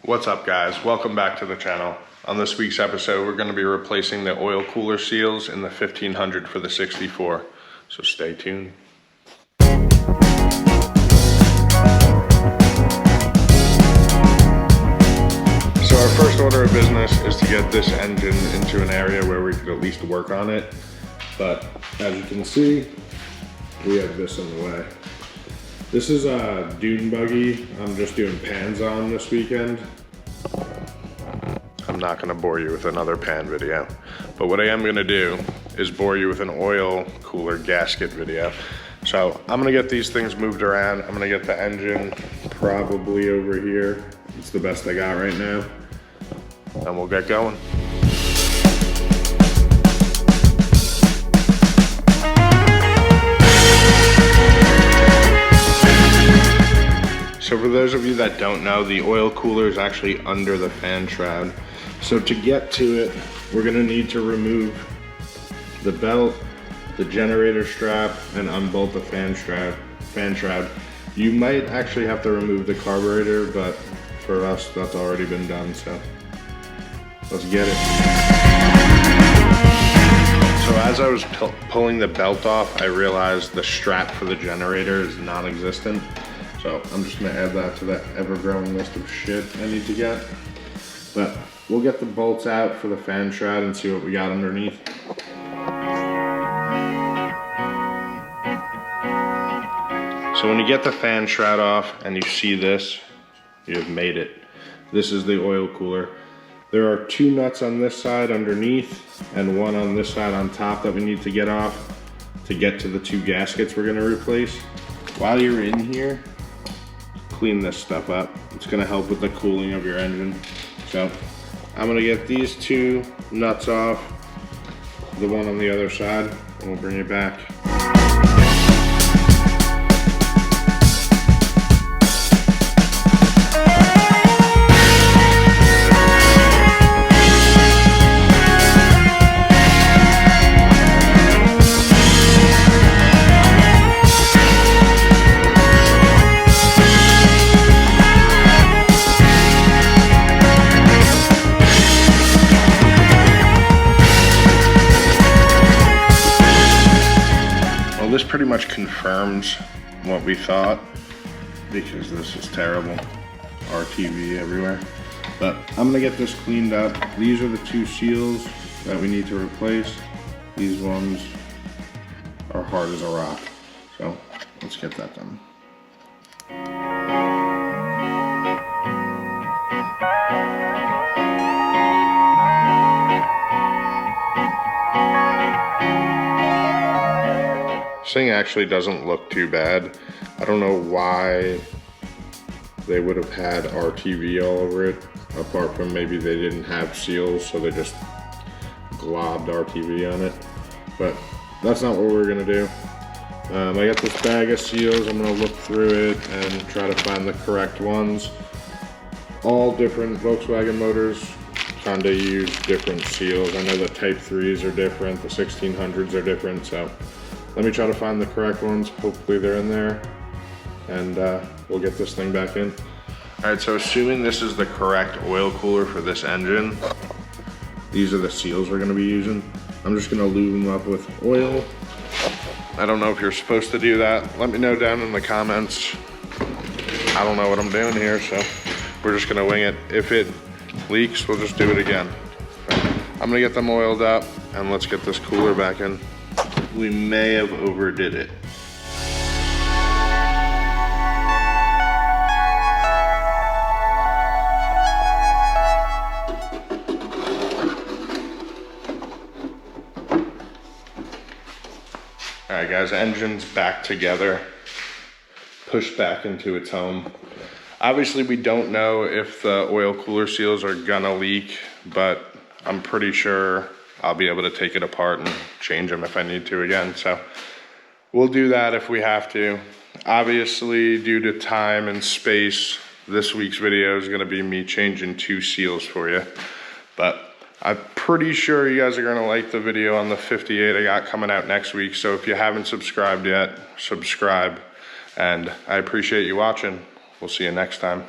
What's up, guys? Welcome back to the channel. On this week's episode, we're going to be replacing the oil cooler seals in the 1500 for the 64, so stay tuned. So our first order of business is to get this engine into an area where we could at least work on it, but as you can see, we have this in the way. This is a dune buggy. I'm just doing pans on this weekend. I'm not gonna bore you with another pan video, but what I am gonna do is bore you with an oil cooler gasket video. So I'm gonna get these things moved around. I'm gonna get the engine probably over here. It's the best I got right now. And we'll get going. So for those of you that don't know, the oil cooler is actually under the fan shroud. So to get to it, we're gonna need to remove the belt, the generator strap, and unbolt the fan shroud. You might actually have to remove the carburetor, but for us, that's already been done, so let's get it. So as I was pulling the belt off, I realized the strap for the generator is non-existent. So I'm just gonna add that to that ever-growing list of shit I need to get. But we'll get the bolts out for the fan shroud and see what we got underneath. So when you get the fan shroud off and you see this, you have made it. This is the oil cooler. There are two nuts on this side underneath and one on this side on top that we need to get off to get to the two gaskets we're gonna replace. While you're in here, clean this stuff up. It's gonna help with the cooling of your engine. So I'm gonna get these two nuts off, the one on the other side, and we'll bring it back. This pretty much confirms what we thought, because this is terrible. RTV everywhere. But I'm gonna get this cleaned up. These are the two seals that we need to replace. These ones are hard as a rock. So let's get that done. This thing actually doesn't look too bad. I don't know why they would have had RTV all over it, apart from maybe they didn't have seals, so they just globbed RTV on it. But that's not what we're gonna do. I got this bag of seals. I'm gonna look through it and try to find the correct ones. All different Volkswagen motors kinda use different seals. I know the Type 3s are different, the 1600s are different, so let me try to find the correct ones. Hopefully they're in there, and we'll get this thing back in. All right, so assuming this is the correct oil cooler for this engine, these are the seals we're gonna be using. I'm just gonna lube them up with oil. I don't know if you're supposed to do that. Let me know down in the comments. I don't know what I'm doing here, so we're just gonna wing it. If it leaks, we'll just do it again. I'm gonna get them oiled up, and let's get this cooler back in. We may have overdid it. All right, guys, engine's back together, pushed back into its home. Obviously, we don't know if the oil cooler seals are gonna leak, but I'm pretty sure I'll be able to take it apart and change them if I need to again. So we'll do that if we have to. Obviously, due to time and space, this week's video is gonna be me changing two seals for you. But I'm pretty sure you guys are gonna like the video on the 58 I got coming out next week. So if you haven't subscribed yet, subscribe. And I appreciate you watching. We'll see you next time.